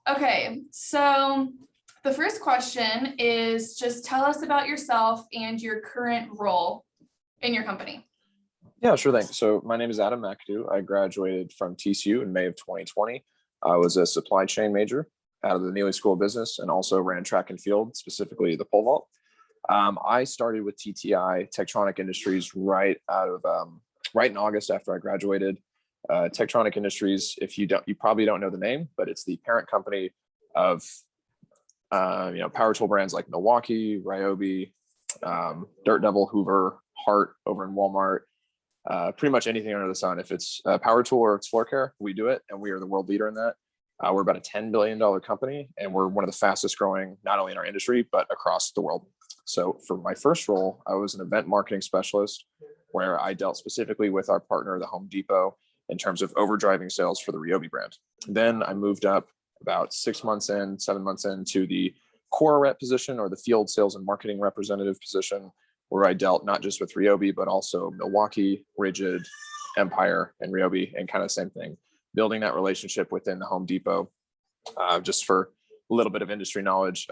Okay, so the first question is just tell us about yourself and your current role in your company. Yeah, sure thing. So my name is McAdoo. I graduated from TCU in May of 2020. I was a supply chain major out of the Neely School of Business and also ran track and field, specifically the pole vault. I started with TTI, Tektronic Industries, right in August after I graduated. Tektronic Industries, if you probably don't know the name, but it's the parent company of power tool brands like Milwaukee, Ryobi, Dirt Devil, Hoover, Hart over in Walmart. Pretty much anything under the sun. If it's a power tool or it's floor care, we do it, and we are the world leader in that. We're about a $10 billion company, and we're one of the fastest growing, not only in our industry, but across the world. So for my first role, I was an event marketing specialist where I dealt specifically with our partner, the Home Depot, in terms of overdriving sales for the Ryobi brand. Then I moved up about 7 months into the core rep position, or the field sales and marketing representative position, where I dealt not just with Ryobi, but also Milwaukee, Rigid, Empire, and Ryobi, and kind of the same thing, building that relationship within the Home Depot. Just for a little bit of industry knowledge,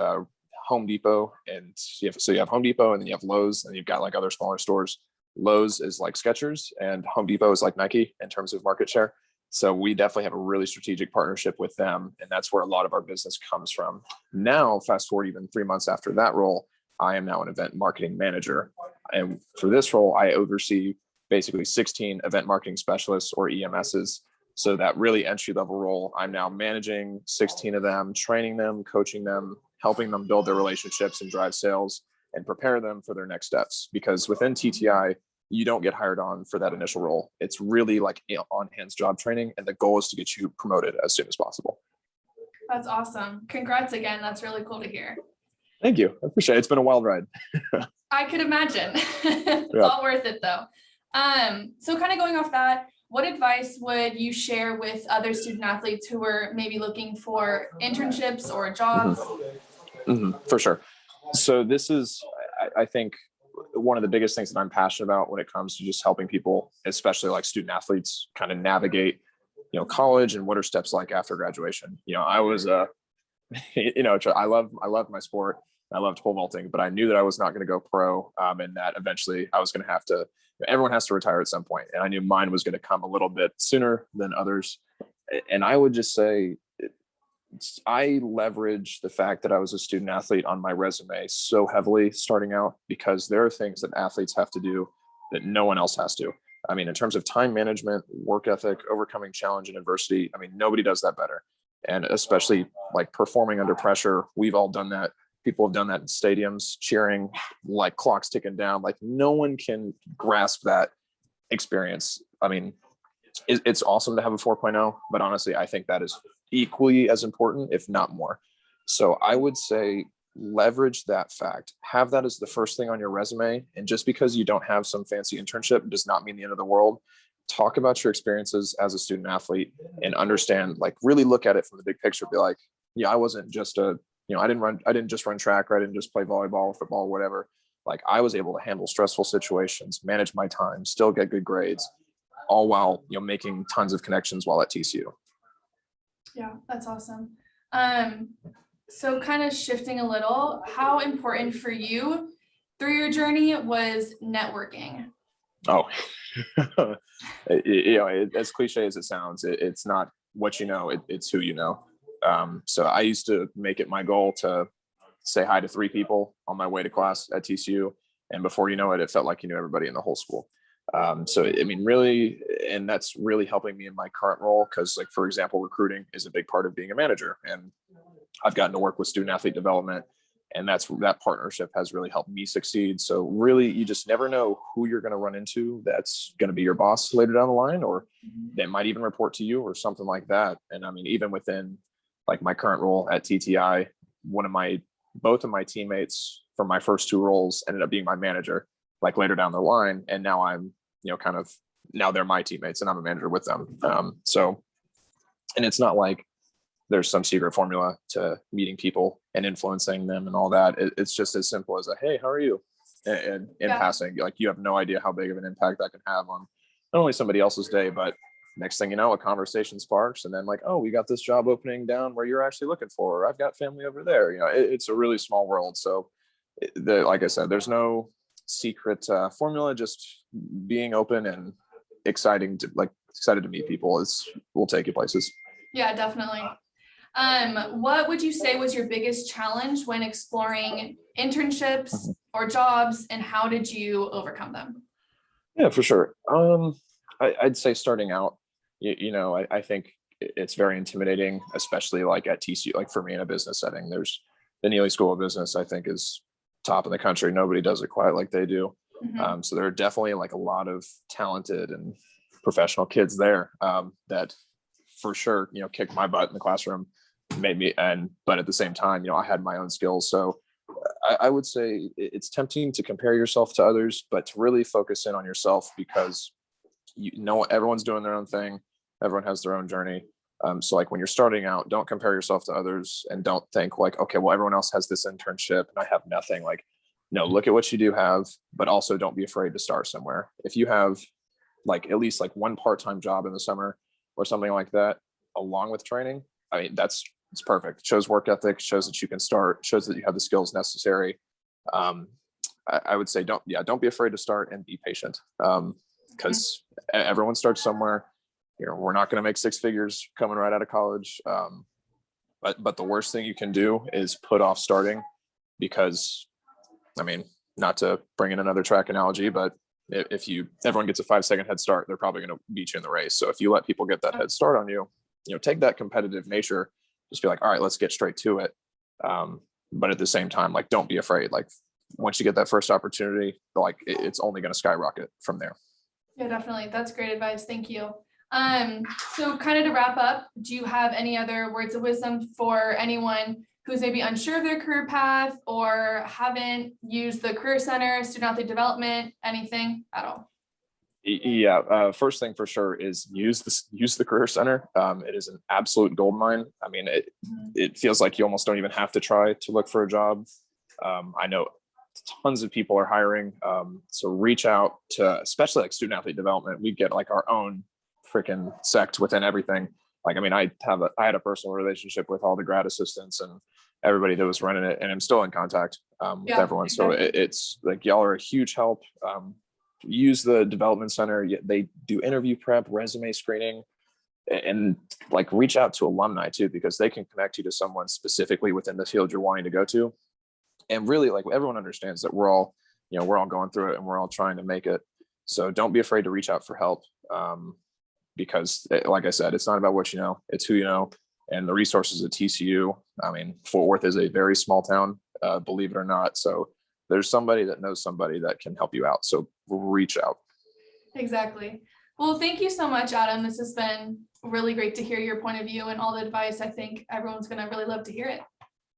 Home Depot, and you have Home Depot, and then you have Lowe's, and you've got like other smaller stores. Lowe's is like Skechers, and Home Depot is like Nike in terms of market share. So we definitely have a really strategic partnership with them, and that's where a lot of our business comes from. Now, fast forward even 3 months after that role, I am now an event marketing manager. And for this role, I oversee basically 16 event marketing specialists, or EMSs. So that really entry level role, I'm now managing 16 of them, training them, coaching them, helping them build their relationships and drive sales and prepare them for their next steps. Because within TTI, you don't get hired on for that initial role. It's really like on hands job training. And the goal is to get you promoted as soon as possible. That's awesome. Congrats again. That's really cool to hear. Thank you. I appreciate it. It's been a wild ride. I could imagine. It's all worth it though. So kind of going off that, what advice would you share with other student athletes who are maybe looking for internships or jobs? For sure. So this is, I think, one of the biggest things that I'm passionate about when it comes to just helping people, especially like student athletes, kind of navigate, college and what are steps like after graduation. I was, I loved my sport. I loved pole vaulting, but I knew that I was not going to go pro, and that eventually I was going to have to. Everyone has to retire at some point, and I knew mine was going to come a little bit sooner than others. And I would just say, I leverage the fact that I was a student athlete on my resume so heavily starting out, because there are things that athletes have to do that no one else has to. I mean, in terms of time management, work ethic, overcoming challenge and adversity, I mean, nobody does that better. And especially like performing under pressure, we've all done that. People have done that in stadiums, cheering like clocks ticking down. Like no one can grasp that experience. I mean, it's awesome to have a 4.0, but honestly, I think that is equally as important, if not more. So I would say leverage that fact, have that as the first thing on your resume. And just because you don't have some fancy internship does not mean the end of the world. Talk about your experiences as a student athlete and understand, like really look at it from the big picture. Be like, yeah, I wasn't just I didn't just run track, or I didn't just play volleyball, football, whatever. Like I was able to handle stressful situations, manage my time, still get good grades, all while, making tons of connections while at TCU. Yeah, that's awesome. So kind of shifting a little, how important for you through your journey was networking? Oh, as cliche as it sounds, it's not what you know, it's who you know. So I used to make it my goal to say hi to 3 people on my way to class at TCU. And before you know it, it felt like you knew everybody in the whole school. So, I mean, really, and that's really helping me in my current role. Cause like, for example, recruiting is a big part of being a manager, and I've gotten to work with student athlete development, and that partnership has really helped me succeed. So really, you just never know who you're going to run into that's going to be your boss later down the line, or they might even report to you or something like that. And I mean, even within like my current role at TTI, both of my teammates from my first 2 roles ended up being my manager, like later down the line. And now I'm, now they're my teammates and I'm a manager with them. And it's not like there's some secret formula to meeting people and influencing them and all that. It's just as simple as hey, how are you? And in passing, like you have no idea how big of an impact that can have on not only somebody else's day, but next thing you know, a conversation sparks, and then like, oh, we got this job opening down where you're actually looking for, or I've got family over there. It's a really small world. So like I said, there's no secret formula, just being open and excited to meet people will take you places. Yeah, definitely. What would you say was your biggest challenge when exploring internships or jobs, and how did you overcome them? Yeah, for sure. I'd say starting out, I think it's very intimidating, especially like at TCU. Like for me in a business setting, there's the Neely School of Business, I think, is top in the country. Nobody does it quite like they do. So there are definitely like a lot of talented and professional kids there that for sure, kicked my butt in the classroom, but at the same time, I had my own skills. So I would say it's tempting to compare yourself to others, but to really focus in on yourself, because everyone's doing their own thing. Everyone has their own journey. So like when you're starting out, don't compare yourself to others, and don't think like, okay, well, everyone else has this internship and I have nothing. Like, no, look at what you do have, but also don't be afraid to start somewhere. If you have like at least like one part-time job in the summer or something like that, along with training, I mean, it's perfect. It shows work ethic, shows that you can start, shows that you have the skills necessary. I would say don't be afraid to start, and be patient, because everyone starts somewhere. We're not going to make six figures coming right out of college. But the worst thing you can do is put off starting, because, I mean, not to bring in another track analogy, but if everyone gets a 5-second head start, they're probably going to beat you in the race. So if you let people get that head start on you, take that competitive nature, just be like, all right, let's get straight to it. But at the same time, like, don't be afraid. Like, once you get that first opportunity, like, it's only going to skyrocket from there. Yeah, definitely. That's great advice. Thank you. So kind of to wrap up, do you have any other words of wisdom for anyone who's maybe unsure of their career path, or haven't used the Career Center, student athlete development, anything at all? Yeah, first thing for sure is use the Career Center. It is an absolute goldmine. I mean, it feels like you almost don't even have to try to look for a job. I know tons of people are hiring, so reach out to, especially like student athlete development. We get like our own freaking sect within everything. Like, I mean, I had a personal relationship with all the grad assistants and everybody that was running it, and I'm still in contact with everyone. Exactly. So it's like, y'all are a huge help. Use the development center. They do interview prep, resume screening, and like reach out to alumni too, because they can connect you to someone specifically within the field you're wanting to go to. And really, like, everyone understands that we're all going through it, and we're all trying to make it. So don't be afraid to reach out for help, because like I said, it's not about what you know, it's who you know. And the resources at TCU, I mean, Fort Worth is a very small town, believe it or not. So there's somebody that knows somebody that can help you out. So reach out. Exactly. Well, thank you so much, Adam. This has been really great to hear your point of view and all the advice. I think everyone's going to really love to hear it.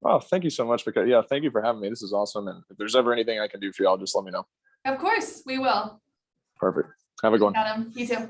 Well, thank you so much, because thank you for having me. This is awesome. And if there's ever anything I can do for y'all, just let me know. Of course, we will. Perfect. Have a good one. Adam, you too.